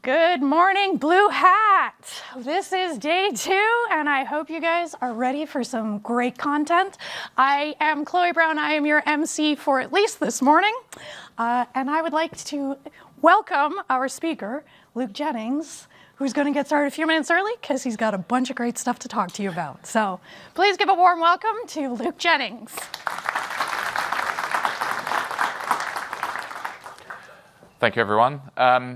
Good morning, BlueHat. This is day 2, and I hope you guys are ready for some great content. I am Chloe Brown. I am your MC for at least this morning. And I would like to welcome our speaker, Luke Jennings, who's going to get started a few minutes early because he's got a bunch of great stuff to talk to you about. So please give a warm welcome to Luke Jennings. Thank you, everyone.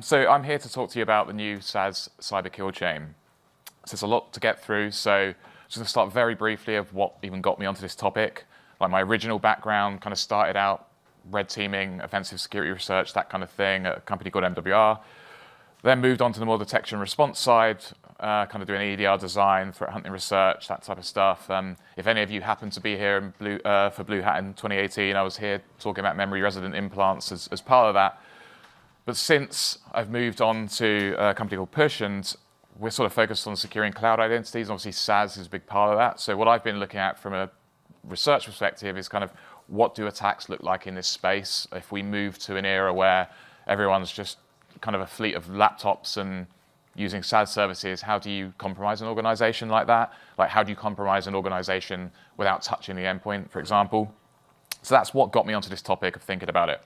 So I'm here to talk to you about the new SaaS cyber kill chain. So there's a lot to get through, so I'm just going to start very briefly of what even got me onto this topic. Like my original background kind of started out red teaming, offensive security research, that kind of thing, at a company called MWR. Then moved on to the more detection and response side, kind of doing EDR design, threat hunting research, that type of stuff. If any of you happen to be here in for BlueHat in 2018, I was here talking about memory resident implants as part of that. But since I've moved on to a company called Push, and we're sort of focused on securing cloud identities, obviously SaaS is a big part of that. So what I've been looking at from a research perspective is kind of what do attacks look like in this space if we move to an era where everyone's just kind of a fleet of laptops and using SaaS services. How do you compromise an organization like that? Like, how do you compromise an organization without touching the endpoint, for example? So that's what got me onto this topic of thinking about it.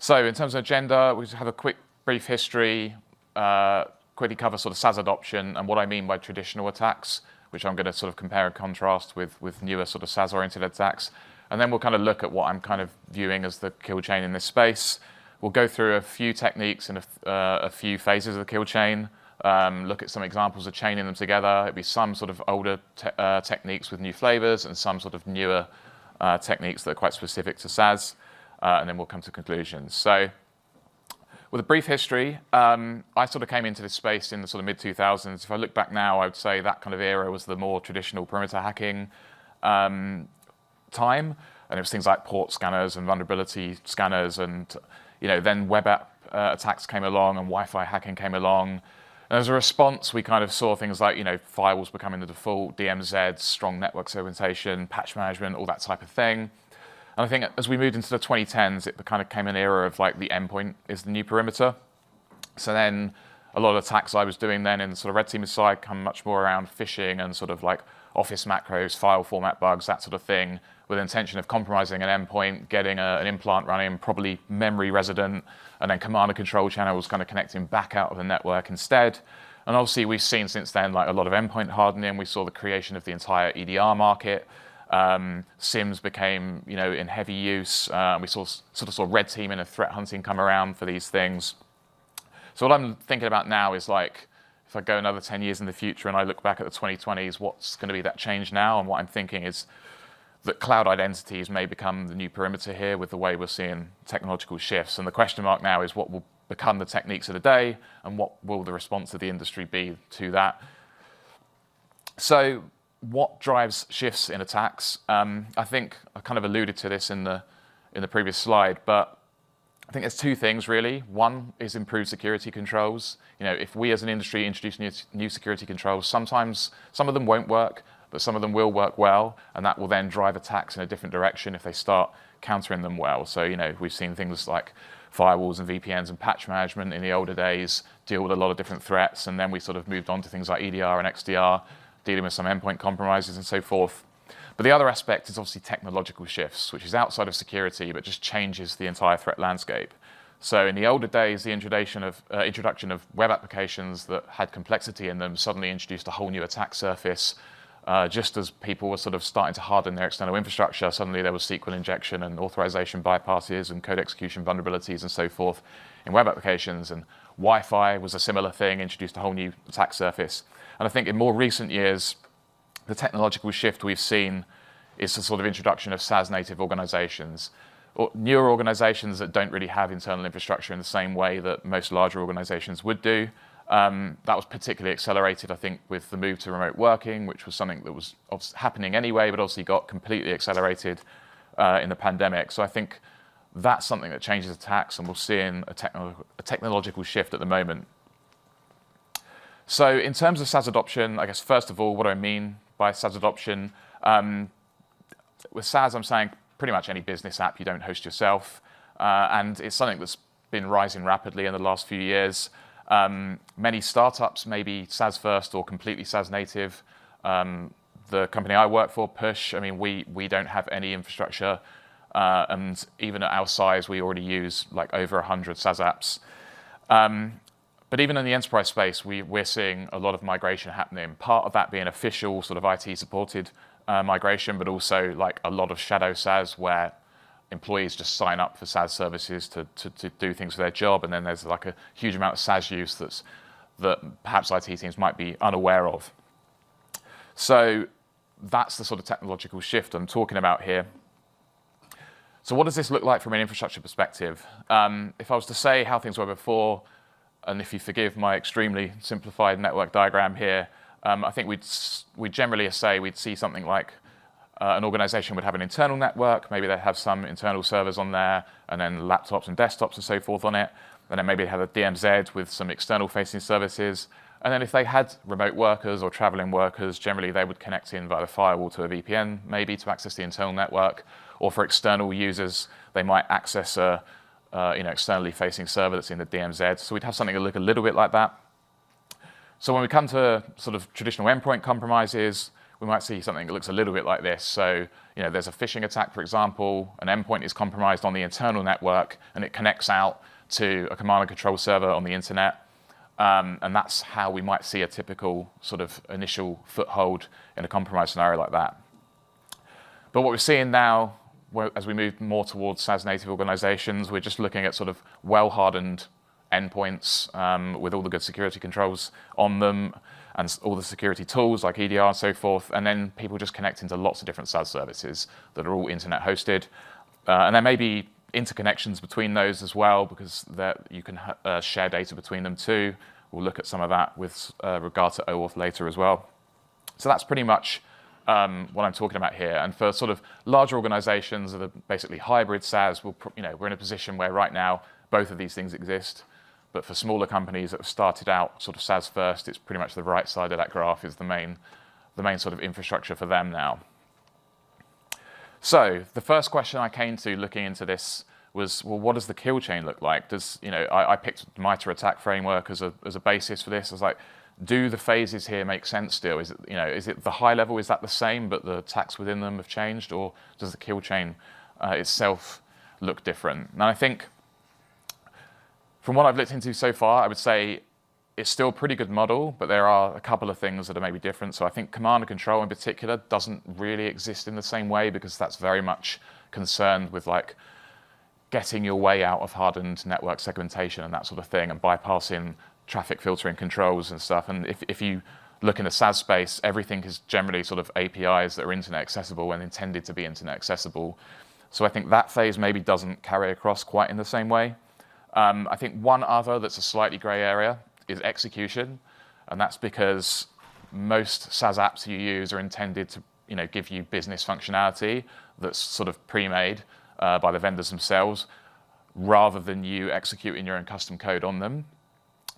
So in terms of agenda, we just have a quick, brief history, quickly cover sort of SaaS adoption and what I mean by traditional attacks, which I'm going to sort of compare and contrast with newer sort of SaaS-oriented attacks. And then we'll kind of look at what I'm kind of viewing as the kill chain in this space. We'll go through a few techniques and a few phases of the kill chain, look at some examples of chaining them together. It'll be some sort of older techniques with new flavors and some sort of newer techniques that are quite specific to SaaS. And then we'll come to conclusions. So with a brief history, I sort of came into this space in the sort of mid-2000s. If I look back now, I would say that kind of era was the more traditional perimeter hacking time. And it was things like port scanners and vulnerability scanners. And then web app attacks came along and Wi-Fi hacking came along. And as a response, we kind of saw things like, firewalls becoming the default, DMZ, strong network segmentation, patch management, all that type of thing. And I think as we moved into the 2010s, it kind of came an era of like the endpoint is the new perimeter. So then a lot of attacks I was doing then in the sort of red team side come much more around phishing and sort of like office macros, file format bugs, that sort of thing, with the intention of compromising an endpoint, getting an implant running, probably memory resident, and then command and control channels kind of connecting back out of the network instead. And obviously we've seen since then like a lot of endpoint hardening. We saw the creation of the entire EDR market. SIMs became, in heavy use. We saw red teaming and threat hunting come around for these things. So what I'm thinking about now is like, if I go another 10 years in the future and I look back at the 2020s, what's going to be that change now? And what I'm thinking is that cloud identities may become the new perimeter here with the way we're seeing technological shifts. And the question mark now is what will become the techniques of the day and what will the response of the industry be to that? So what drives shifts in attacks? I think I kind of alluded to this in the previous slide, but I think there's two things really. One is improved security controls. If we as an industry introduce new security controls, sometimes some of them won't work, but some of them will work well, and that will then drive attacks in a different direction if they start countering them well. So we've seen things like firewalls and VPNs and patch management in the older days deal with a lot of different threats, and then we sort of moved on to things like EDR and XDR, dealing with some endpoint compromises and so forth. But the other aspect is obviously technological shifts, which is outside of security, but just changes the entire threat landscape. So in the older days, the introduction of web applications that had complexity in them suddenly introduced a whole new attack surface. Just as people were sort of starting to harden their external infrastructure, suddenly there was SQL injection and authorization bypasses and code execution vulnerabilities and so forth in web applications. And Wi-Fi was a similar thing, introduced a whole new attack surface. And I think in more recent years, the technological shift we've seen is the sort of introduction of SaaS native organizations, or newer organizations that don't really have internal infrastructure in the same way that most larger organizations would do. That was particularly accelerated, I think, with the move to remote working, which was something that was happening anyway, but obviously got completely accelerated in the pandemic. So I think that's something that changes attacks, and we're seeing a technological shift at the moment. So in terms of SaaS adoption, I guess first of all, what do I mean by SaaS adoption? With SaaS, I'm saying pretty much any business app you don't host yourself. And it's something that's been rising rapidly in the last few years. Many startups may be SaaS first or completely SaaS native. The company I work for, Push, I mean, we don't have any infrastructure. And even at our size, we already use like over 100 SaaS apps. But even in the enterprise space, we're seeing a lot of migration happening. Part of that being official sort of IT supported migration, but also like a lot of shadow SaaS where employees just sign up for SaaS services to do things for their job. And then there's like a huge amount of SaaS use that perhaps IT teams might be unaware of. So that's the sort of technological shift I'm talking about here. So what does this look like from an infrastructure perspective? If I was to say how things were before, and if you forgive my extremely simplified network diagram here, I think we'd generally say we'd see something like an organization would have an internal network, maybe they'd have some internal servers on there, and then laptops and desktops and so forth on it, and then maybe they have a DMZ with some external facing services. And then if they had remote workers or traveling workers, generally they would connect in via the firewall to a VPN, maybe to access the internal network, or for external users, they might access a externally facing server that's in the DMZ. So we'd have something that look a little bit like that. So when we come to sort of traditional endpoint compromises, we might see something that looks a little bit like this. So, there's a phishing attack, for example, an endpoint is compromised on the internal network and it connects out to a command and control server on the internet. And that's how we might see a typical sort of initial foothold in a compromised scenario like that. But what we're seeing now, as we move more towards SaaS native organizations, we're just looking at sort of well-hardened endpoints with all the good security controls on them and all the security tools like EDR and so forth, and then people just connect into lots of different SaaS services that are all internet hosted. And there may be interconnections between those as well, because you can share data between them too. We'll look at some of that with regard to OAuth later as well. So that's pretty much what I'm talking about here. And for sort of larger organizations that are basically hybrid SaaS, we're in a position where right now both of these things exist. But for smaller companies that have started out sort of SaaS first, it's pretty much the right side of that graph is the main sort of infrastructure for them now. So the first question I came to looking into this was, well, what does the kill chain look like? I picked MITRE ATT&CK framework as a basis for this. I was like, do the phases here make sense still? Is it the high level, is that the same, but the attacks within them have changed, or does the kill chain itself look different? And I think from what I've looked into so far, I would say it's still a pretty good model, but there are a couple of things that are maybe different. So I think command and control in particular doesn't really exist in the same way, because that's very much concerned with like getting your way out of hardened network segmentation and that sort of thing, and bypassing traffic filtering controls and stuff. And if you look in the SaaS space, everything is generally sort of APIs that are internet accessible and intended to be internet accessible. So I think that phase maybe doesn't carry across quite in the same way. I think one other that's a slightly gray area is execution, and that's because most SaaS apps you use are intended to give you business functionality that's sort of pre-made by the vendors themselves, rather than you executing your own custom code on them.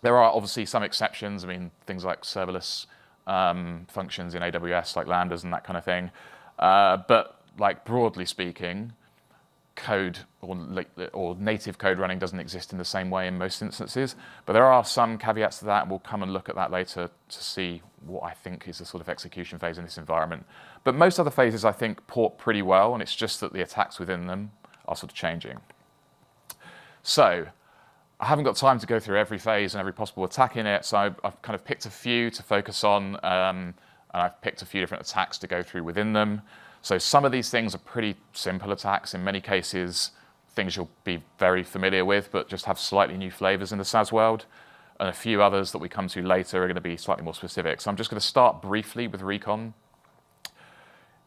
There are obviously some exceptions. I mean, things like serverless functions in AWS, like Lambdas and that kind of thing. But like broadly speaking, code or native code running doesn't exist in the same way in most instances. But there are some caveats to that, and we'll come and look at that later to see what I think is the sort of execution phase in this environment. But most other phases, I think, port pretty well, and it's just that the attacks within them are sort of changing. So I haven't got time to go through every phase and every possible attack in it, so I've kind of picked a few to focus on, and I've picked a few different attacks to go through within them. So some of these things are pretty simple attacks. In many cases, things you'll be very familiar with, but just have slightly new flavors in the SaaS world. And a few others that we come to later are going to be slightly more specific. So I'm just going to start briefly with recon.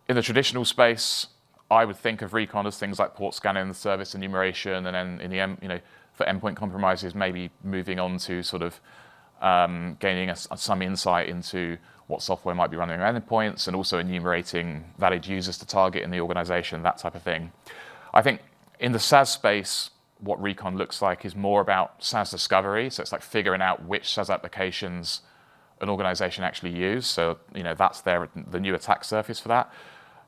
In the traditional space, I would think of recon as things like port scanning, service enumeration, and then in the for endpoint compromises, maybe moving on to sort of gaining some insight into what software might be running on endpoints, and also enumerating valid users to target in the organization, that type of thing. I think in the SaaS space, what recon looks like is more about SaaS discovery. So it's like figuring out which SaaS applications an organization actually use. So that's the new attack surface for that.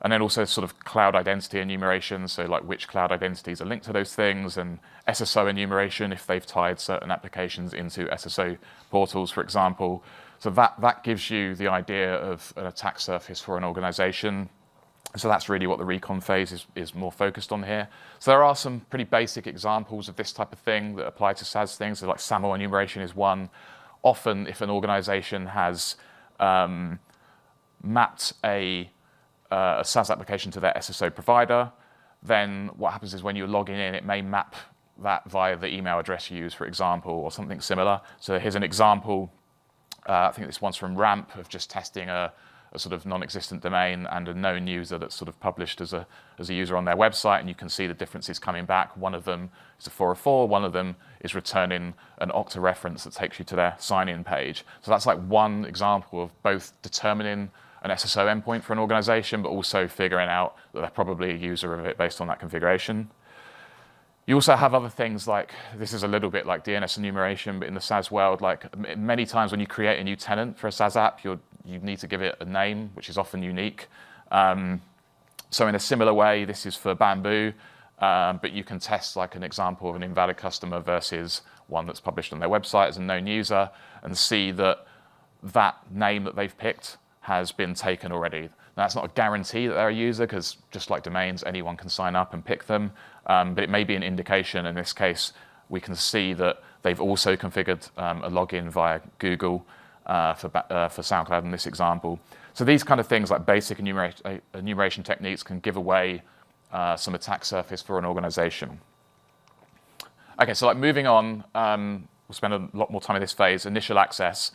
And then also sort of cloud identity enumeration, so like which cloud identities are linked to those things, and SSO enumeration if they've tied certain applications into SSO portals, for example. So that gives you the idea of an attack surface for an organization. So that's really what the recon phase is more focused on here. So there are some pretty basic examples of this type of thing that apply to SaaS things. So like SAML enumeration is one. Often if an organization has mapped a SaaS application to their SSO provider, then what happens is when you're logging in, it may map that via the email address you use, for example, or something similar. So here's an example. I think this one's from RAMP of just testing a sort of non-existent domain and a known user that's sort of published as a user on their website, and you can see the differences coming back. One of them is a 404, one of them is returning an Okta reference that takes you to their sign-in page. So that's like one example of both determining an SSO endpoint for an organization, but also figuring out that they're probably a user of it based on that configuration. You also have other things like, this is a little bit like DNS enumeration, but in the SaaS world, like many times when you create a new tenant for a SaaS app, you need to give it a name, which is often unique. So in a similar way, this is for Bamboo, but you can test like an example of an invalid customer versus one that's published on their website as a known user and see that that name that they've picked has been taken already. Now, that's not a guarantee that they're a user, because just like domains, anyone can sign up and pick them, but it may be an indication. In this case, we can see that they've also configured a login via Google for SoundCloud in this example. So these kind of things like basic enumeration techniques can give away some attack surface for an organization. Okay, so like moving on, we'll spend a lot more time in this phase, initial access.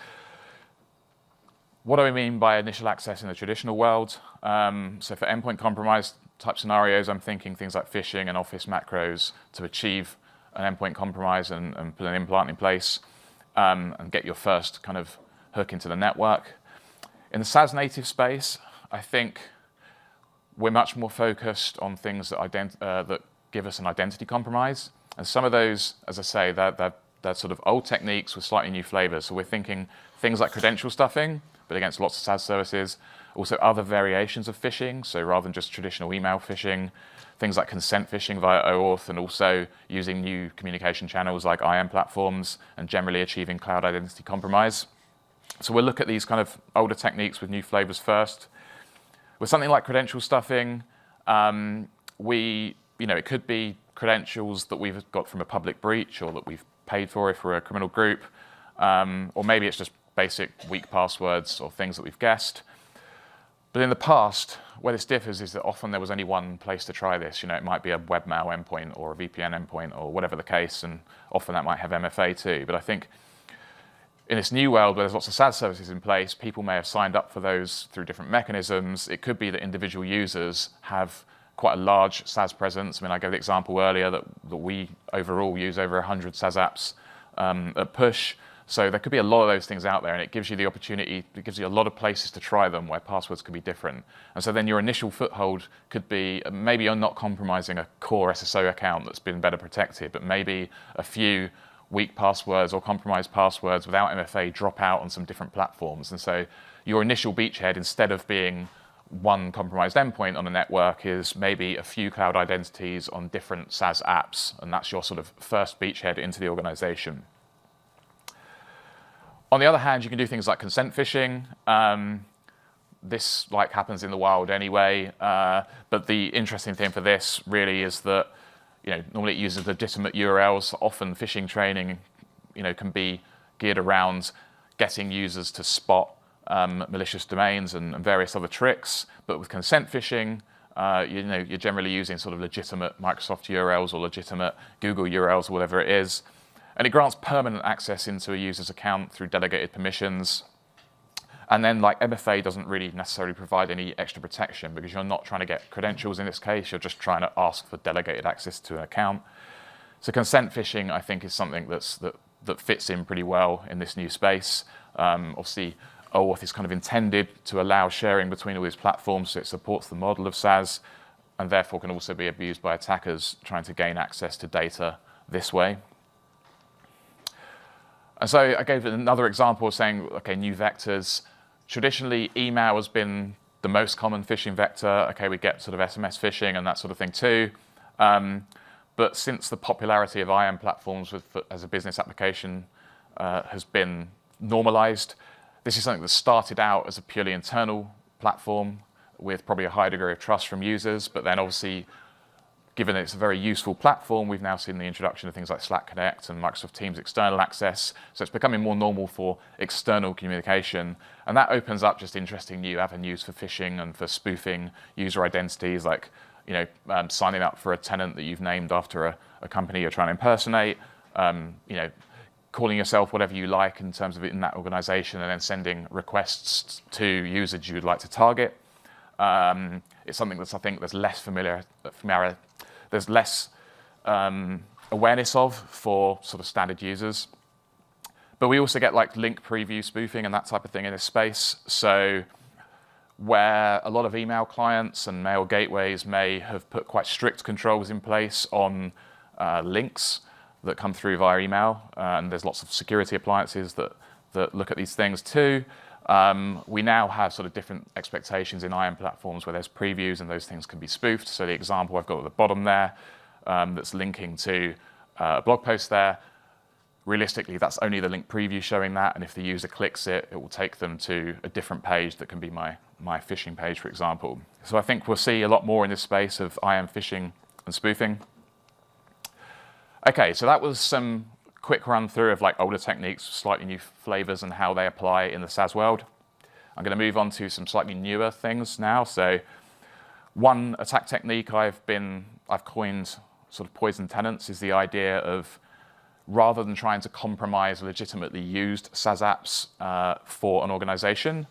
What do I mean by initial access in the traditional world? So for endpoint compromise type scenarios, I'm thinking things like phishing and Office macros to achieve an endpoint compromise and put an implant in place and get your first kind of hook into the network. In the SaaS native space, I think we're much more focused on things that give us an identity compromise. And some of those, as I say, they're sort of old techniques with slightly new flavors. So we're thinking things like credential stuffing, but against lots of SaaS services. Also other variations of phishing, so rather than just traditional email phishing, things like consent phishing via OAuth, and also using new communication channels like IAM platforms, and generally achieving cloud identity compromise. So we'll look at these kind of older techniques with new flavors first. With something like credential stuffing, it could be credentials that we've got from a public breach or that we've paid for if we're a criminal group, or maybe it's just basic weak passwords or things that we've guessed. But in the past, where this differs is that often there was only one place to try this. It might be a webmail endpoint or a VPN endpoint or whatever the case, and often that might have MFA too. But I think in this new world where there's lots of SaaS services in place, people may have signed up for those through different mechanisms. It could be that individual users have quite a large SaaS presence. I mean, I gave the example earlier that we overall use over 100 SaaS apps at push. So there could be a lot of those things out there, and it gives you the opportunity, it gives you a lot of places to try them where passwords could be different. And so then your initial foothold could be, maybe you're not compromising a core SSO account that's been better protected, but maybe a few weak passwords or compromised passwords without MFA drop out on some different platforms. And so your initial beachhead, instead of being one compromised endpoint on a network, is maybe a few cloud identities on different SaaS apps, and that's your sort of first beachhead into the organization. On the other hand, you can do things like consent phishing. This happens in the wild anyway, but the interesting thing for this really is that normally it uses legitimate URLs. Often phishing training can be geared around getting users to spot malicious domains and various other tricks. But with consent phishing, you're generally using sort of legitimate Microsoft URLs or legitimate Google URLs or whatever it is. And it grants permanent access into a user's account through delegated permissions. And then MFA doesn't really necessarily provide any extra protection because you're not trying to get credentials in this case, you're just trying to ask for delegated access to an account. So consent phishing, I think, is something that fits in pretty well in this new space. Obviously, OAuth is kind of intended to allow sharing between all these platforms, so it supports the model of SaaS, and therefore can also be abused by attackers trying to gain access to data this way. And so I gave another example of saying, okay, new vectors. Traditionally, email has been the most common phishing vector. Okay, we get sort of SMS phishing and that sort of thing too. But since the popularity of IAM platforms as a business application has been normalized, this is something that started out as a purely internal platform with probably a high degree of trust from users, but then obviously, given it's a very useful platform, we've now seen the introduction of things like Slack Connect and Microsoft Teams external access. So it's becoming more normal for external communication. And that opens up just interesting new avenues for phishing and for spoofing user identities, like signing up for a tenant that you've named after a company you're trying to impersonate, calling yourself whatever you like in terms of it in that organization, and then sending requests to users you'd like to target. It's something that's, I think, there's less there's less awareness of for sort of standard users. But we also get like link preview spoofing and that type of thing in this space. So where a lot of email clients and mail gateways may have put quite strict controls in place on links that come through via email, and there's lots of security appliances that look at these things too. We now have sort of different expectations in IAM platforms where there's previews and those things can be spoofed. So the example I've got at the bottom there that's linking to a blog post there, realistically that's only the link preview showing that, and if the user clicks it, it will take them to a different page that can be my phishing page, for example. So I think we'll see a lot more in this space of IAM phishing and spoofing. Okay, so that was some quick run through of like older techniques, slightly new flavors and how they apply in the SaaS world. I'm going to move on to some slightly newer things now. So one attack technique I've coined sort of poison tenants is the idea of, rather than trying to compromise legitimately used SaaS apps for an organization,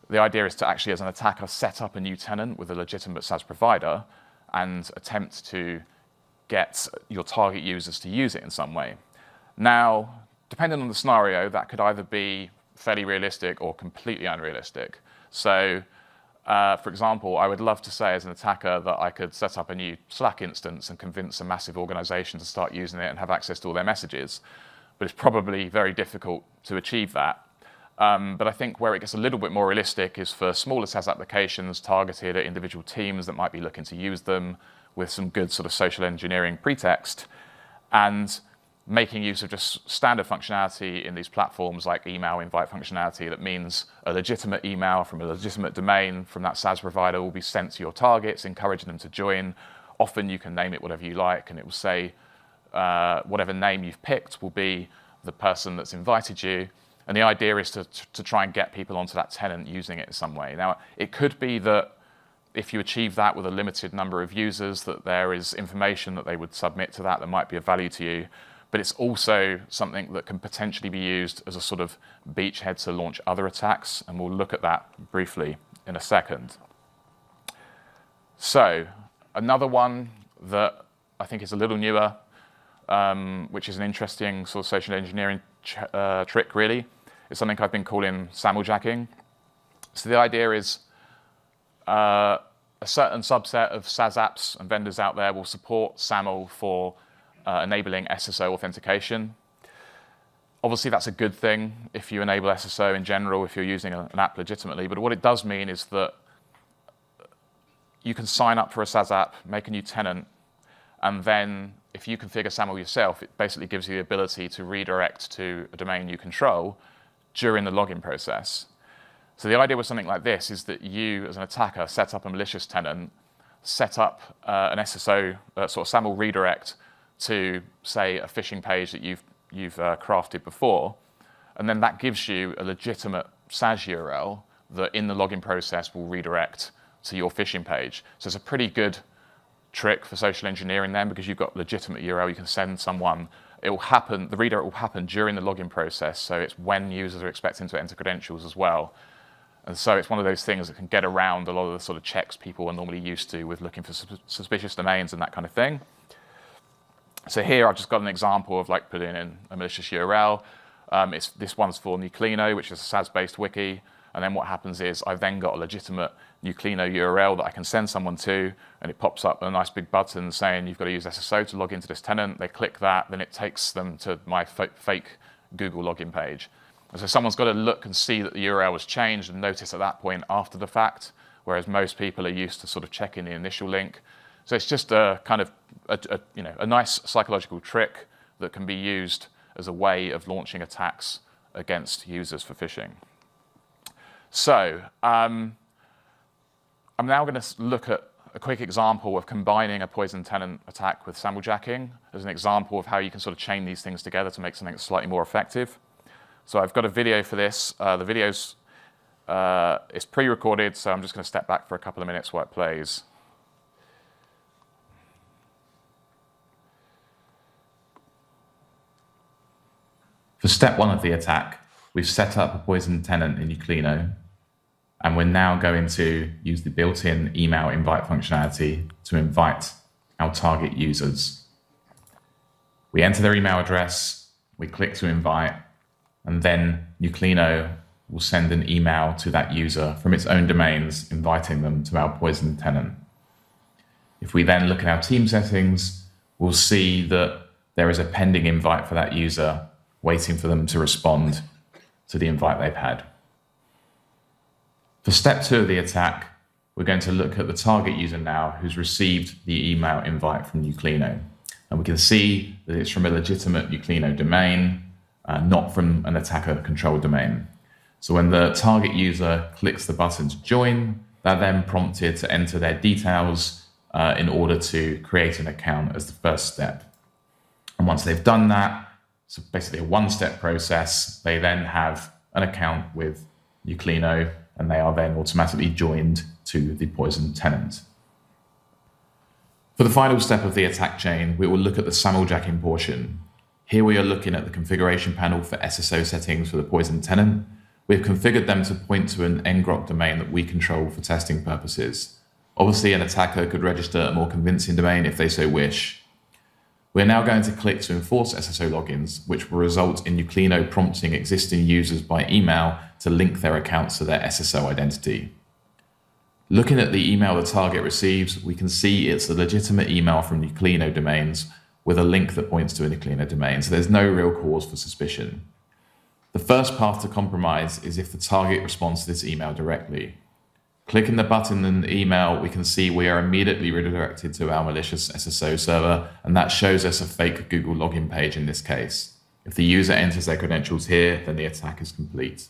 the idea is to actually, as an attacker, set up a new tenant with a legitimate SaaS provider and attempt to get your target users to use it in some way. Now, depending on the scenario, that could either be fairly realistic or completely unrealistic. So, for example, I would love to say as an attacker that I could set up a new Slack instance and convince a massive organization to start using it and have access to all their messages. But it's probably very difficult to achieve that. But I think where it gets a little bit more realistic is for smaller SaaS applications targeted at individual teams that might be looking to use them with some good sort of social engineering pretext, and making use of just standard functionality in these platforms like email invite functionality that means a legitimate email from a legitimate domain from that SaaS provider will be sent to your targets, encouraging them to join. Often you can name it whatever you like, and it will say whatever name you've picked will be the person that's invited you. And the idea is to try and get people onto that tenant using it in some way. Now, it could be that if you achieve that with a limited number of users, that there is information that they would submit to that might be of value to you. But it's also something that can potentially be used as a sort of beachhead to launch other attacks, and we'll look at that briefly in a second. So another one that I think is a little newer, which is an interesting sort of social engineering trick really, is something I've been calling SAML jacking. So the idea is a certain subset of SaaS apps and vendors out there will support SAML for enabling SSO authentication. Obviously, that's a good thing if you enable SSO in general, if you're using an app legitimately. But what it does mean is that you can sign up for a SaaS app, make a new tenant, and then if you configure SAML yourself, it basically gives you the ability to redirect to a domain you control during the login process. So the idea with something like this is that you, as an attacker, set up a malicious tenant, set up an SSO sort of SAML redirect to, say, a phishing page that you've crafted before, and then that gives you a legitimate SaaS URL that in the login process will redirect to your phishing page. So it's a pretty good trick for social engineering then, because you've got legitimate URL you can send someone. It will happen, the redirect will happen during the login process, so it's when users are expecting to enter credentials as well. And so it's one of those things that can get around a lot of the sort of checks people are normally used to with looking for suspicious domains and that kind of thing. So here I've just got an example of like putting in a malicious URL. This one's for Nuclino, which is a SaaS-based wiki. And then what happens is I've then got a legitimate Nuclino URL that I can send someone to, and it pops up a nice big button saying you've got to use SSO to log into this tenant. They click that, then it takes them to my fake Google login page. And so someone's got to look and see that the URL was changed and notice at that point after the fact whereas most people are used to sort of checking the initial link. So it's just a kind of a nice psychological trick that can be used as a way of launching attacks against users for phishing. So I'm now going to look at a quick example of combining a poison tenant attack with SAML jacking as an example of how you can sort of chain these things together to make something slightly more effective. So I've got a video for this. The video's it's pre-recorded, so I'm just going to step back for a couple of minutes while it plays. For step one of the attack, we've set up a poison tenant in Neuclino, and we're now going to use the built-in email invite functionality to invite our target users. We enter their email address, we click to invite, and then Neuclino will send an email to that user from its own domains, inviting them to our poison tenant. If we then look at our team settings, we'll see that there is a pending invite for that user, waiting for them to respond to the invite they've had. For step two of the attack, we're going to look at the target user now who's received the email invite from Neuclino. And we can see that it's from a legitimate Neuclino domain, not from an attacker-controlled domain. So when the target user clicks the button to join, they're then prompted to enter their details in order to create an account as the first step. And once they've done that, so basically a one-step process, they then have an account with Neuclino, and they are then automatically joined to the poison tenant. For the final step of the attack chain, we will look at the SAML jacking portion. Here we are looking at the configuration panel for SSO settings for the poison tenant. We've configured them to point to an ngrok domain that we control for testing purposes. Obviously, an attacker could register a more convincing domain if they so wish. We're now going to click to enforce SSO logins, which will result in Neuclino prompting existing users by email to link their accounts to their SSO identity. Looking at the email the target receives, we can see it's a legitimate email from Neuclino domains with a link that points to a Neuclino domain, so there's no real cause for suspicion. The first path to compromise is if the target responds to this email directly. Clicking the button in the email, we can see we are immediately redirected to our malicious SSO server, and that shows us a fake Google login page in this case. If the user enters their credentials here, then the attack is complete.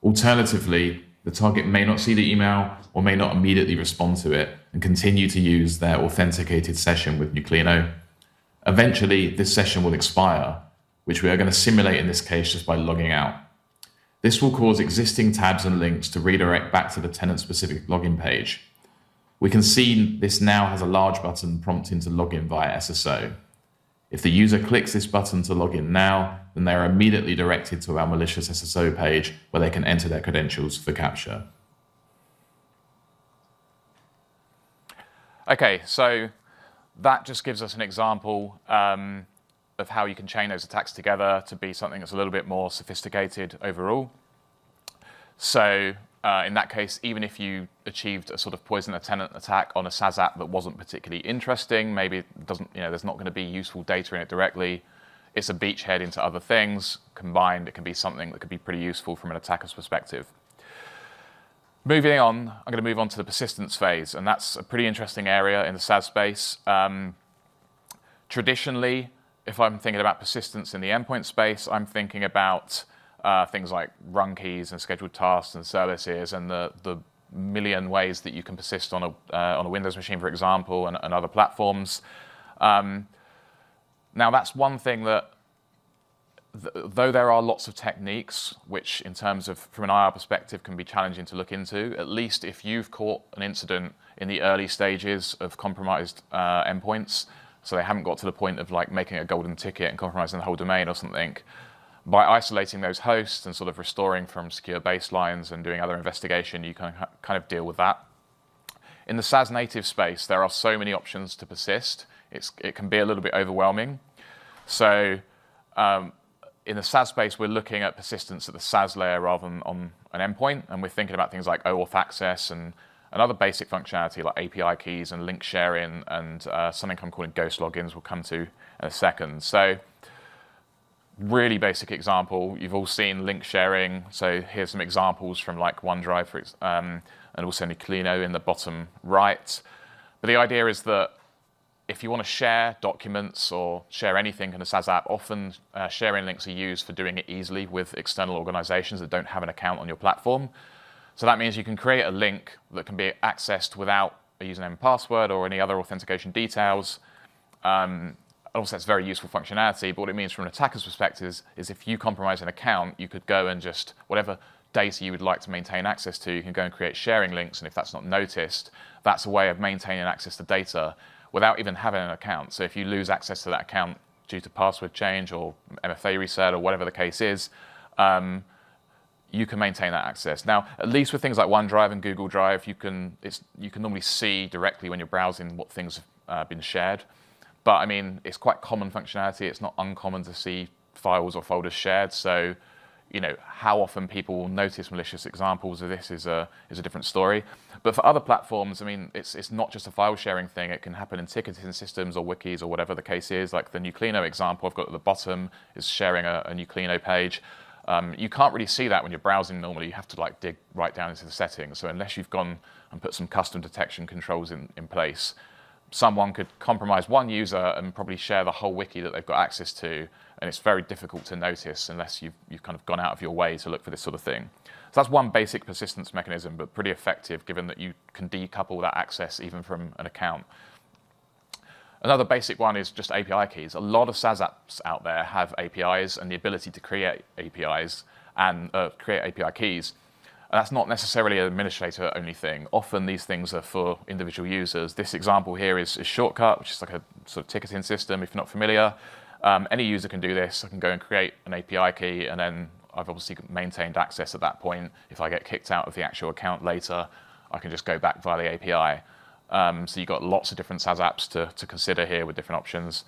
Alternatively, the target may not see the email or may not immediately respond to it and continue to use their authenticated session with Neuclino. Eventually, this session will expire, which we are going to simulate in this case just by logging out. This will cause existing tabs and links to redirect back to the tenant-specific login page. We can see this now has a large button prompting to log in via SSO. If the user clicks this button to log in now, then they are immediately directed to our malicious SSO page where they can enter their credentials for capture. Okay, so that just gives us an example of how you can chain those attacks together to be something that's a little bit more sophisticated overall. So in that case, even if you achieved a sort of poison a tenant attack on a SaaS app that wasn't particularly interesting, maybe it doesn't, there's not going to be useful data in it directly, it's a beachhead into other things. Combined, it can be something that could be pretty useful from an attacker's perspective. Moving on, I'm going to move on to the persistence phase, and that's a pretty interesting area in the SaaS space. Traditionally, if I'm thinking about persistence in the endpoint space, I'm thinking about things like run keys and scheduled tasks and services and the million ways that you can persist on a Windows machine, for example, and other platforms. Now, that's one thing that, though there are lots of techniques, which in terms of, from an IR perspective, can be challenging to look into, at least if you've caught an incident in the early stages of compromised endpoints, so they haven't got to the point of like making a golden ticket and compromising the whole domain or something, by isolating those hosts and sort of restoring from secure baselines and doing other investigation, you can kind of deal with that. In the SaaS native space, there are so many options to persist. It can be a little bit overwhelming. So in the SaaS space, we're looking at persistence at the SaaS layer rather than on an endpoint, and we're thinking about things like OAuth access and other basic functionality like API keys and link sharing and something I'm calling ghost logins we'll come to in a second. So really basic example, you've all seen link sharing. So here's some examples from like OneDrive and also Nuclino in the bottom right. But the idea is that if you want to share documents or share anything in a SaaS app, often sharing links are used for doing it easily with external organizations that don't have an account on your platform. So that means you can create a link that can be accessed without a username and password or any other authentication details. Also, that's very useful functionality, but what it means from an attacker's perspective is if you compromise an account, you could go and just, whatever data you would like to maintain access to, you can go and create sharing links, and if that's not noticed, that's a way of maintaining access to data without even having an account. So if you lose access to that account due to password change or MFA reset or whatever the case is, you can maintain that access. Now, at least with things like OneDrive and Google Drive, you can normally see directly when you're browsing what things have been shared. But I mean, it's quite common functionality. It's not uncommon to see files or folders shared. So, how often people will notice malicious examples of this is a different story. But for other platforms, I mean, it's not just a file sharing thing. It can happen in ticketing systems or wikis or whatever the case is. Like the Nuclino example I've got at the bottom is sharing a Nuclino page. You can't really see that when you're browsing normally. You have to like dig right down into the settings. So unless you've gone and put some custom detection controls in place, someone could compromise one user and probably share the whole wiki that they've got access to, and it's very difficult to notice unless you've kind of gone out of your way to look for this sort of thing. So that's one basic persistence mechanism, but pretty effective given that you can decouple that access even from an account. Another basic one is just API keys. A lot of SaaS apps out there have APIs and the ability to create APIs and create API keys. And that's not necessarily an administrator-only thing. Often these things are for individual users. This example here is Shortcut, which is like a sort of ticketing system, if you're not familiar. Any user can do this. I can go and create an API key, and then I've obviously maintained access at that point. If I get kicked out of the actual account later, I can just go back via the API. So you've got lots of different SaaS apps to consider here with different options.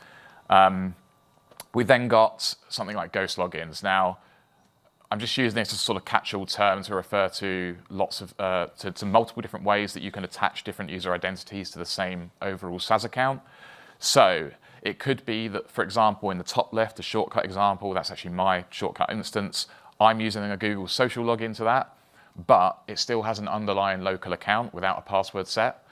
We then got something like ghost logins. Now, I'm just using this as a sort of catch-all term to refer to lots of to multiple different ways that you can attach different user identities to the same overall SaaS account. So it could be that, for example, in the top left, the Shortcut example, that's actually my Shortcut instance. I'm using a Google social login to that, but it still has an underlying local account without a password set.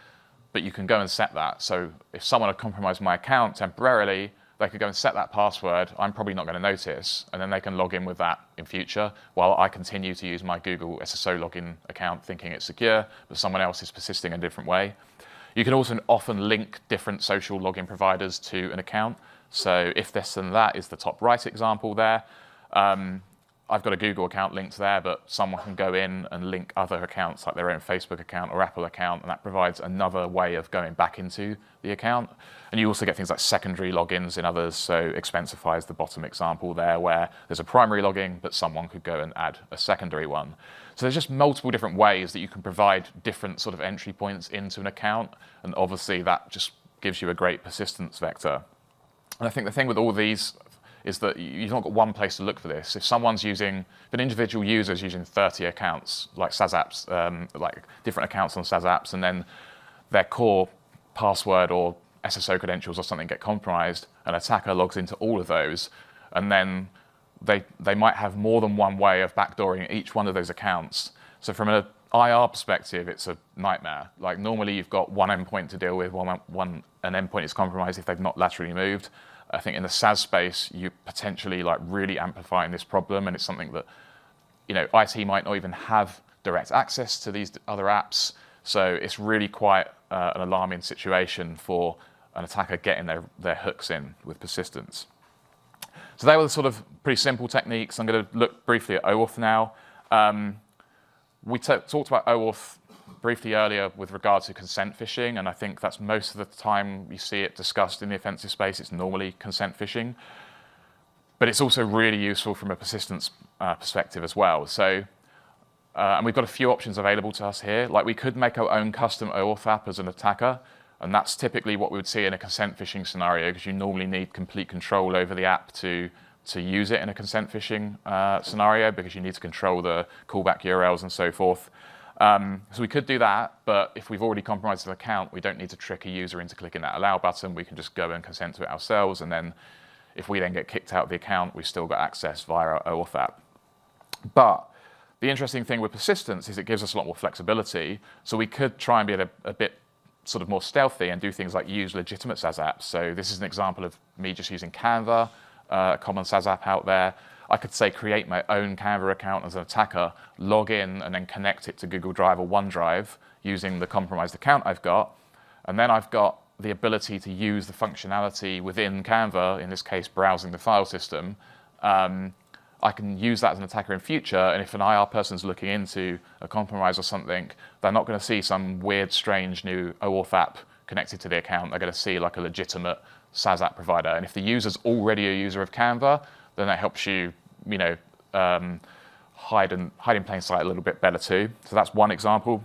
But you can go and set that. So if someone had compromised my account temporarily, they could go and set that password. I'm probably not going to notice, and then they can log in with that in future while I continue to use my Google SSO login account thinking it's secure, but someone else is persisting in a different way. You can also often link different social login providers to an account. So if this and that is the top right example there, I've got a Google account linked there, but someone can go in and link other accounts like their own Facebook account or Apple account, and that provides another way of going back into the account. And you also get things like secondary logins in others, so Expensify is the bottom example there, where there's a primary login, but someone could go and add a secondary one. So there's just multiple different ways that you can provide different sort of entry points into an account, and obviously that just gives you a great persistence vector. And I think the thing with all these is that you've not got one place to look for this. If an individual user is using 30 accounts, like SaaS apps, like different accounts on SaaS apps, and then their core password or SSO credentials or something get compromised, an attacker logs into all of those, and then they might have more than one way of backdooring each one of those accounts. So from an IR perspective, it's a nightmare. Like normally you've got one endpoint to deal with, an endpoint is compromised if they've not laterally moved. I think in the SaaS space, you're potentially like really amplifying this problem, and it's something that, IT might not even have direct access to these other apps. So it's really quite an alarming situation for an attacker getting their hooks in with persistence. So they were the sort of pretty simple techniques. I'm going to look briefly at OAuth now. We talked about OAuth briefly earlier with regard to consent phishing, and I think that's most of the time you see it discussed in the offensive space. It's normally consent phishing, but it's also really useful from a persistence perspective as well. So, and we've got a few options available to us here. Like we could make our own custom OAuth app as an attacker, and that's typically what we would see in a consent phishing scenario, because you normally need complete control over the app to use it in a consent phishing scenario, because you need to control the callback URLs and so forth. So we could do that, but if we've already compromised an account, we don't need to trick a user into clicking that allow button. We can just go and consent to it ourselves, and then if we then get kicked out of the account, we've still got access via our OAuth app. But the interesting thing with persistence is it gives us a lot more flexibility. So we could try and be a bit sort of more stealthy and do things like use legitimate SaaS apps. So this is an example of me just using Canva, a common SaaS app out there. I could say create my own Canva account as an attacker, log in, and then connect it to Google Drive or OneDrive using the compromised account I've got. And then I've got the ability to use the functionality within Canva, in this case, browsing the file system. I can use that as an attacker in future, and if an IR person's looking into a compromise or something, they're not going to see some weird, strange new OAuth app connected to the account. They're going to see like a legitimate SaaS app provider. And if the user's already a user of Canva, then that helps you, hide in plain sight a little bit better too. So that's one example.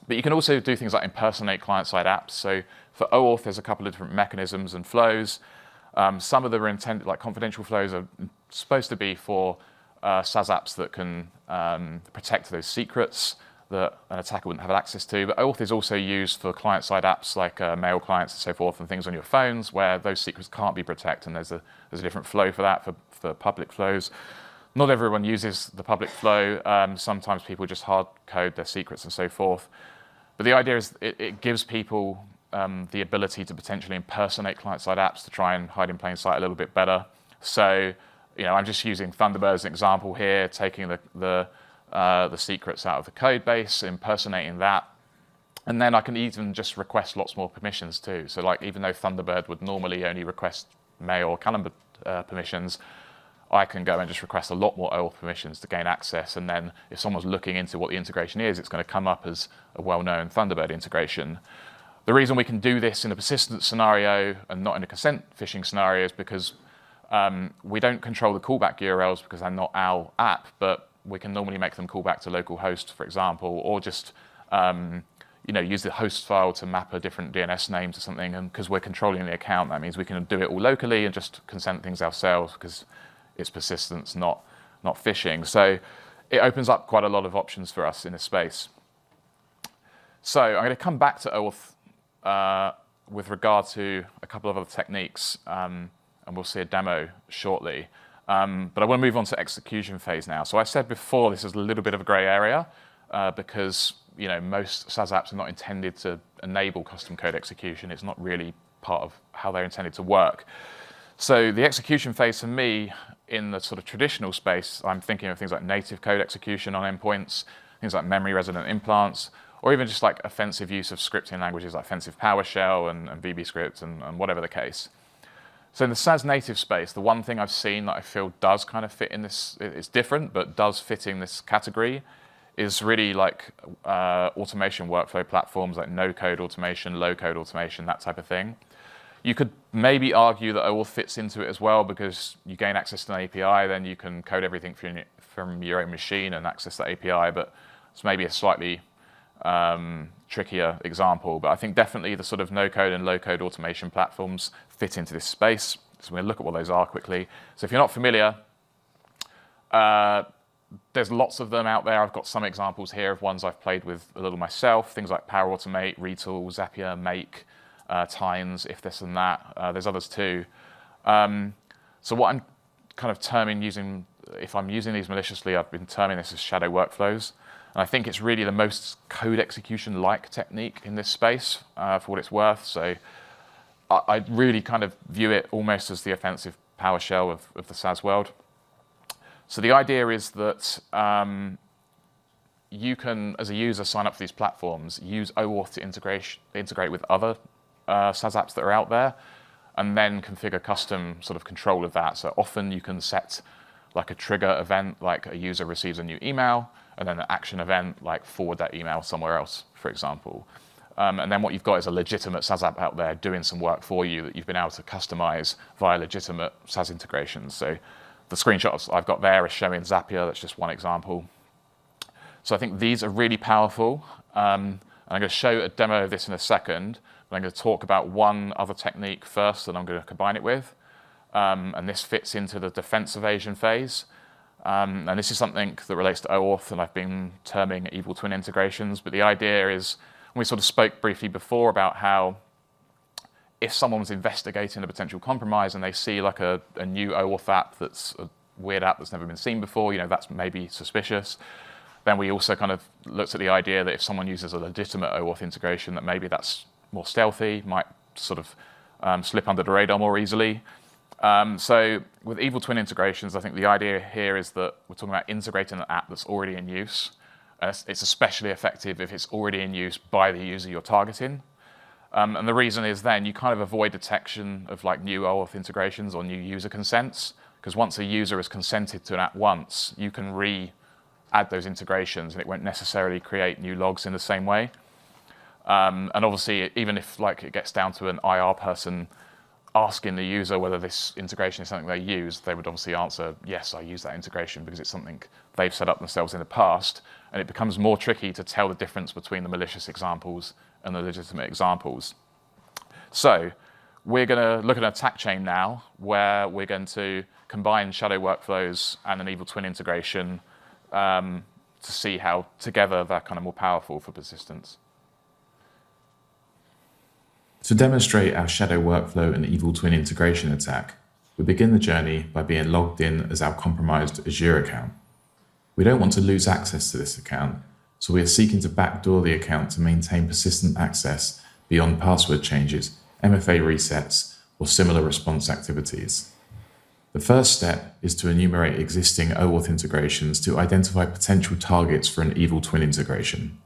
But you can also do things like impersonate client-side apps. So for OAuth, there's a couple of different mechanisms and flows. Some of them are intended, like confidential flows are supposed to be for SaaS apps that can protect those secrets that an attacker wouldn't have access to. But OAuth is also used for client-side apps like mail clients and so forth, and things on your phones where those secrets can't be protected, and there's a different flow for that, for public flows. Not everyone uses the public flow. Sometimes people just hard code their secrets and so forth. But the idea is it gives people the ability to potentially impersonate client-side apps to try and hide in plain sight a little bit better. So, I'm just using Thunderbird as an example here, taking the secrets out of the code base, impersonating that, and then I can even just request lots more permissions too. So, like, even though Thunderbird would normally only request mail or calendar permissions, I can go and just request a lot more OAuth permissions to gain access, and then if someone's looking into what the integration is, it's going to come up as a well-known Thunderbird integration. The reason we can do this in a persistent scenario and not in a consent phishing scenario is because we don't control the callback URLs because they're not our app, but we can normally make them call back to localhost, for example, or just use the host file to map a different DNS name to something. And because we're controlling the account, that means we can do it all locally and just consent things ourselves because it's persistence, not phishing. So it opens up quite a lot of options for us in this space. So I'm going to come back to OAuth with regard to a couple of other techniques, and we'll see a demo shortly. But I want to move on to execution phase now. So I said before this is a little bit of a gray area because most SaaS apps are not intended to enable custom code execution. It's not really part of how they're intended to work. So the execution phase for me in the sort of traditional space, I'm thinking of things like native code execution on endpoints, things like memory resident implants, or even just like offensive use of scripting languages like offensive PowerShell and VBScript and whatever the case. So in the SaaS native space, the one thing I've seen that I feel does kind of fit in this, it's different, but does fit in this category, is really like automation workflow platforms like no-code automation, low-code automation, that type of thing. You could maybe argue that OAuth fits into it as well because you gain access to an API, then you can code everything from your own machine and access that API, but it's maybe a slightly trickier example. But I think definitely the sort of no-code and low-code automation platforms fit into this space. So we're going to look at what those are quickly. So if you're not familiar, there's lots of them out there. I've got some examples here of ones I've played with a little myself, things like Power Automate, Retool, Zapier, Make, Times, if this and that. There's others too. So what I'm kind of terming if I'm using these maliciously, I've been terming this as shadow workflows. And I think it's really the most code execution-like technique in this space for what it's worth. So I really kind of view it almost as the offensive PowerShell of the SaaS world. So the idea is that you can, as a user, sign up for these platforms, use OAuth to integrate with other SaaS apps that are out there, and then configure custom sort of control of that. So often you can set like a trigger event, like a user receives a new email, and then an action event, like forward that email somewhere else, for example. And then what you've got is a legitimate SaaS app out there doing some work for you that you've been able to customize via legitimate SaaS integrations. So the screenshots I've got there are showing Zapier. That's just one example. So I think these are really powerful. I'm going to show a demo of this in a second. But I'm going to talk about one other technique first that I'm going to combine it with. And this fits into the defense evasion phase. And this is something that relates to OAuth, and I've been terming evil twin integrations. But the idea is, we sort of spoke briefly before about how if someone's investigating a potential compromise and they see like a new OAuth app that's a weird app that's never been seen before, that's maybe suspicious. Then we also kind of looked at the idea that if someone uses a legitimate OAuth integration, that maybe that's more stealthy, might sort of slip under the radar more easily. So with evil twin integrations, I think the idea here is that we're talking about integrating an app that's already in use. It's especially effective if it's already in use by the user you're targeting. And the reason is then you kind of avoid detection of like new OAuth integrations or new user consents, because once a user has consented to an app once, you can re-add those integrations and it won't necessarily create new logs in the same way. And obviously, even if like it gets down to an IR person asking the user whether this integration is something they use, they would obviously answer, yes, I use that integration because it's something they've set up themselves in the past. And it becomes more tricky to tell the difference between the malicious examples and the legitimate examples. So we're going to look at an attack chain now where we're going to combine shadow workflows and an evil twin integration to see how together they're kind of more powerful for persistence. To demonstrate our shadow workflow and evil twin integration attack, we begin the journey by being logged in as our compromised Azure account. We don't want to lose access to this account, so we are seeking to backdoor the account to maintain persistent access beyond password changes, MFA resets, or similar response activities. The first step is to enumerate existing OAuth integrations to identify potential targets for an evil twin integration.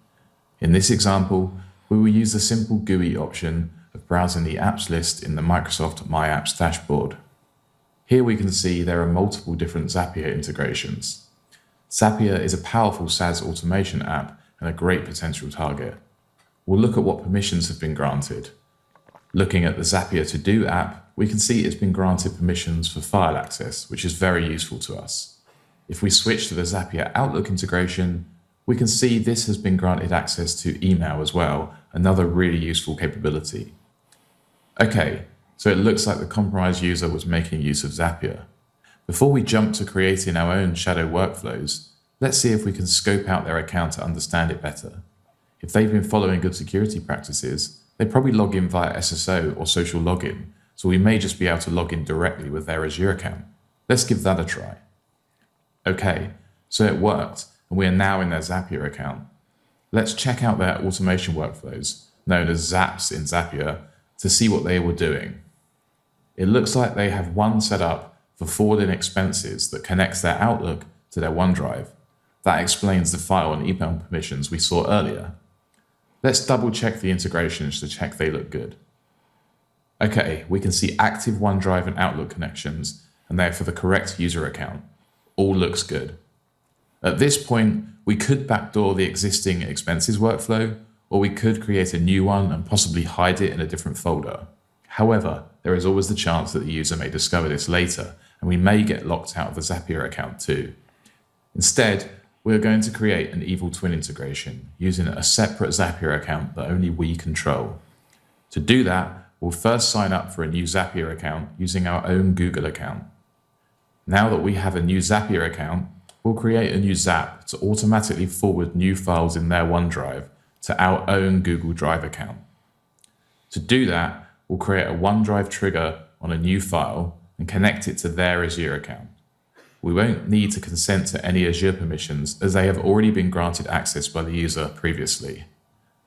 In this example, we will use the simple GUI option of browsing the apps list in the Microsoft My Apps dashboard. Here we can see there are multiple different Zapier integrations. Zapier is a powerful SaaS automation app and a great potential target. We'll look at what permissions have been granted. Looking at the Zapier To-Do app, we can see it's been granted permissions for file access, which is very useful to us. If we switch to the Zapier Outlook integration, we can see this has been granted access to email as well, another really useful capability. Okay, so it looks like the compromised user was making use of Zapier. Before we jump to creating our own shadow workflows, let's see if we can scope out their account to understand it better. If they've been following good security practices, they probably log in via SSO or social login, so we may just be able to log in directly with their Azure account. Let's give that a try. Okay, so it worked, and we are now in their Zapier account. Let's check out their automation workflows, known as Zaps in Zapier, to see what they were doing. It looks like they have one set up for forwarding expenses that connects their Outlook to their OneDrive. That explains the file and email permissions we saw earlier. Let's double check the integrations to check they look good. Okay, we can see active OneDrive and Outlook connections, and they're for the correct user account. All looks good. At this point, we could backdoor the existing expenses workflow, or we could create a new one and possibly hide it in a different folder. However, there is always the chance that the user may discover this later, and we may get locked out of the Zapier account too. Instead, we are going to create an evil twin integration using a separate Zapier account that only we control. To do that, we'll first sign up for a new Zapier account using our own Google account. Now that we have a new Zapier account, we'll create a new Zap to automatically forward new files in their OneDrive to our own Google Drive account. To do that, we'll create a OneDrive trigger on a new file and connect it to their Azure account. We won't need to consent to any Azure permissions as they have already been granted access by the user previously.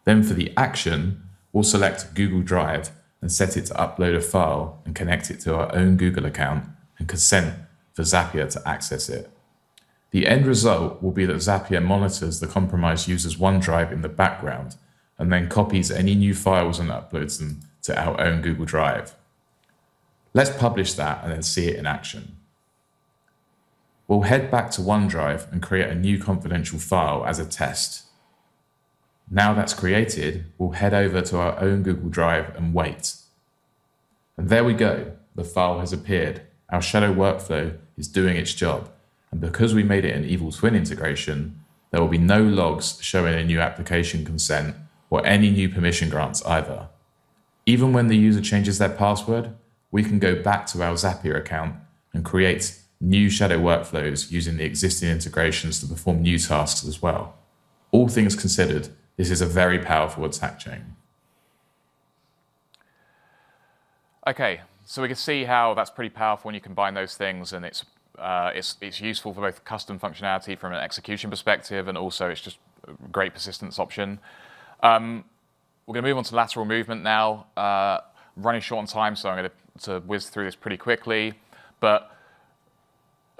Then for the action, we'll select Google Drive and set it to upload a file and connect it to our own Google account and consent for Zapier to access it. The end result will be that Zapier monitors the compromised user's OneDrive in the background and then copies any new files and uploads them to our own Google Drive. Let's publish that and then see it in action. We'll head back to OneDrive and create a new confidential file as a test. Now that's created, we'll head over to our own Google Drive and wait. And there we go, the file has appeared. Our shadow workflow is doing its job. And because we made it an evil twin integration, there will be no logs showing a new application consent or any new permission grants either. Even when the user changes their password, we can go back to our Zapier account and create new shadow workflows using the existing integrations to perform new tasks as well. All things considered, this is a very powerful attack chain. Okay, so we can see how that's pretty powerful when you combine those things, and it's useful for both custom functionality from an execution perspective, and also it's just a great persistence option. We're going to move on to lateral movement now. Running short on time, so I'm going to whiz through this pretty quickly. But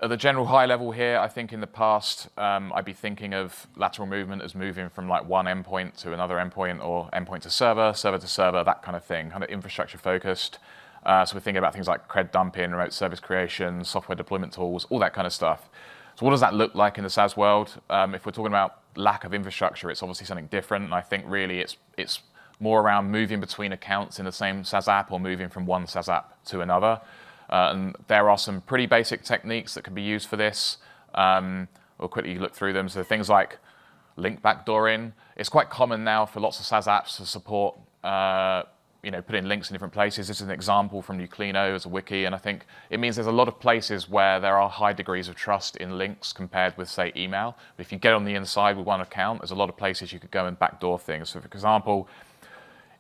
at the general high level here, I think in the past, I'd be thinking of lateral movement as moving from like one endpoint to another endpoint, or endpoint to server, server to server, that kind of thing, kind of infrastructure focused. So we're thinking about things like cred dumping, remote service creation, software deployment tools, all that kind of stuff. So what does that look like in the SaaS world? If we're talking about lack of infrastructure, it's obviously something different. And I think really it's more around moving between accounts in the same SaaS app, or moving from one SaaS app to another. And there are some pretty basic techniques that can be used for this. We'll quickly look through them. So things like link backdooring. It's quite common now for lots of SaaS apps to support putting links in different places. This is an example from Nuclino as a wiki, and I think it means there's a lot of places where there are high degrees of trust in links compared with, say, email. But if you get on the inside with one account, there's a lot of places you could go and backdoor things. So for example,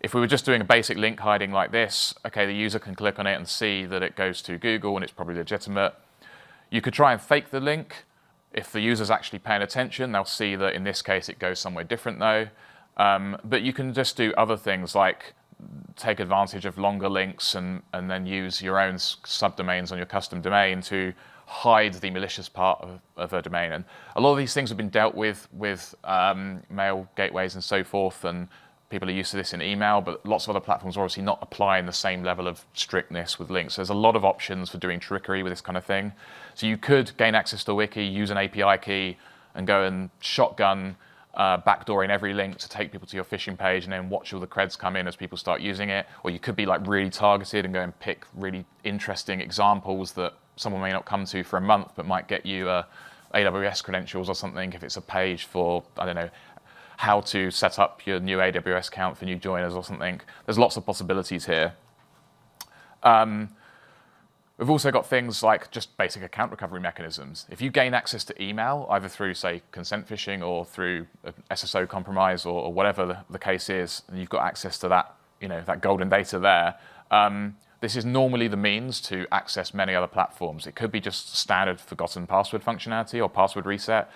if we were just doing a basic link hiding like this, okay, the user can click on it and see that it goes to Google and it's probably legitimate. You could try and fake the link. If the user's actually paying attention, they'll see that in this case it goes somewhere different though. But you can just do other things like take advantage of longer links and then use your own subdomains on your custom domain to hide the malicious part of a domain. And a lot of these things have been dealt with mail gateways and so forth, and people are used to this in email, but lots of other platforms are obviously not applying the same level of strictness with links. There's a lot of options for doing trickery with this kind of thing. So you could gain access to a wiki, use an API key, and go and shotgun backdooring every link to take people to your phishing page, and then watch all the creds come in as people start using it. Or you could be like really targeted and go and pick really interesting examples that someone may not come to for a month, but might get you AWS credentials or something if it's a page for, I don't know, how to set up your new AWS account for new joiners or something. There's lots of possibilities here. We've also got things like just basic account recovery mechanisms. If you gain access to email, either through, say, consent phishing or through SSO compromise or whatever the case is, and you've got access to that, that golden data there, this is normally the means to access many other platforms. It could be just standard forgotten password functionality or password reset,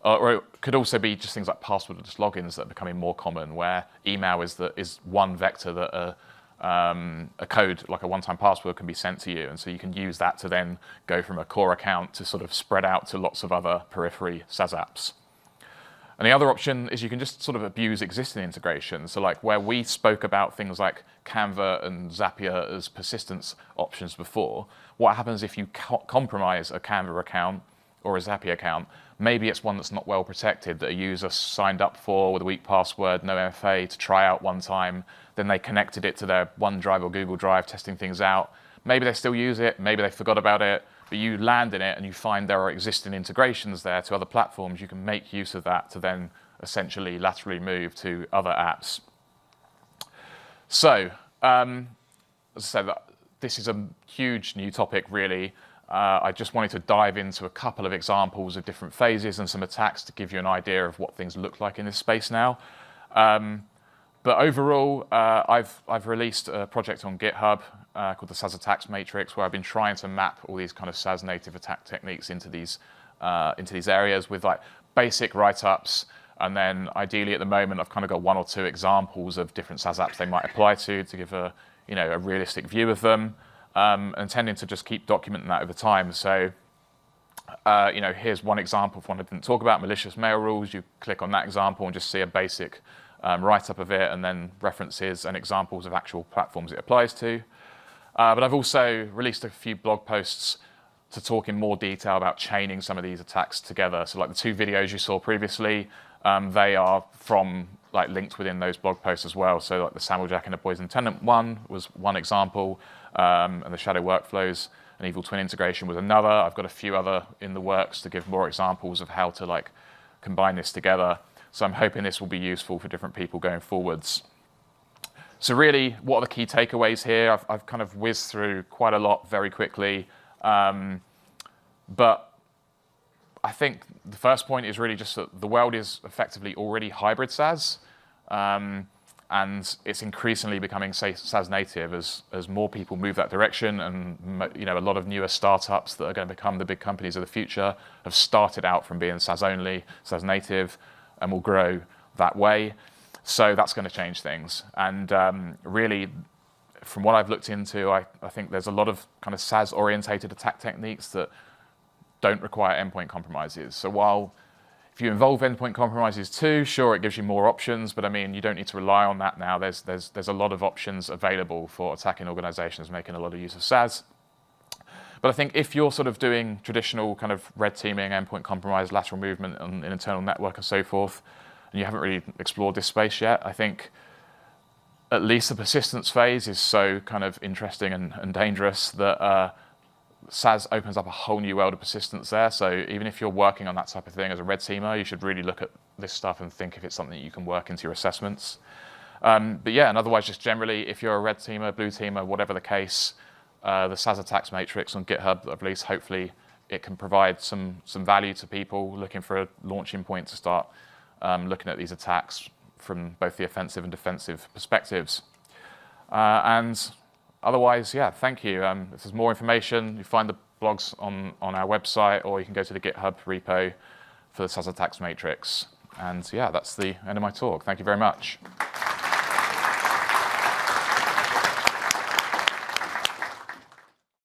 or it could also be just things like passwordless logins that are becoming more common, where email is one vector that a code, like a one-time password, can be sent to you. And so you can use that to then go from a core account to sort of spread out to lots of other periphery SaaS apps. And the other option is you can just sort of abuse existing integrations. So like where we spoke about things like Canva and Zapier as persistence options before, what happens if you compromise a Canva account or a Zapier account? Maybe it's one that's not well protected, that a user signed up for with a weak password, no MFA, to try out one time. Then they connected it to their OneDrive or Google Drive, testing things out. Maybe they still use it, maybe they forgot about it, but you land in it and you find there are existing integrations there to other platforms. You can make use of that to then essentially laterally move to other apps. So, as I said, this is a huge new topic, really. I just wanted to dive into a couple of examples of different phases and some attacks to give you an idea of what things look like in this space now. But overall, I've released a project on GitHub called the SaaS Attacks Matrix, where I've been trying to map all these kind of SaaS native attack techniques into these areas with like basic write-ups. And then ideally at the moment, I've kind of got one or two examples of different SaaS apps they might apply to give a realistic view of them. And tending to just keep documenting that over time. So, here's one example of one I didn't talk about, malicious mail rules. You click on that example and just see a basic write-up of it, and then references and examples of actual platforms it applies to. But I've also released a few blog posts to talk in more detail about chaining some of these attacks together. So like the two videos you saw previously, they are from linked within those blog posts as well. So like the SAML jack and the poison tenant one was one example, and the shadow workflows and evil twin integration was another. I've got a few other in the works to give more examples of how to combine this together. So I'm hoping this will be useful for different people going forwards. So really, what are the key takeaways here? I've kind of whizzed through quite a lot very quickly, but I think the first point is really just that the world is effectively already hybrid SaaS. And it's increasingly becoming SaaS native as more people move that direction, and a lot of newer startups that are going to become the big companies of the future have started out from being SaaS only, SaaS native, and will grow that way. So that's going to change things. And really, from what I've looked into, I think there's a lot of kind of SaaS-orientated attack techniques that don't require endpoint compromises. So while if you involve endpoint compromises too, sure, it gives you more options, but I mean, you don't need to rely on that now. There's a lot of options available for attacking organizations making a lot of use of SaaS. But I think if you're sort of doing traditional kind of red teaming, endpoint compromise, lateral movement in internal network and so forth, and you haven't really explored this space yet, I think at least the persistence phase is so kind of interesting and dangerous that SaaS opens up a whole new world of persistence there. So even if you're working on that type of thing as a red teamer, you should really look at this stuff and think if it's something you can work into your assessments. But yeah, and otherwise just generally, if you're a red teamer, blue teamer, whatever the case, the SaaS attacks matrix on GitHub that I've released, hopefully it can provide some value to people looking for a launching point to start looking at these attacks from both the offensive and defensive perspectives. And otherwise, yeah, thank you. If there's more information, you find the blogs on our website, or you can go to the GitHub repo for the SaaS attacks matrix. And yeah, that's the end of my talk. Thank you very much.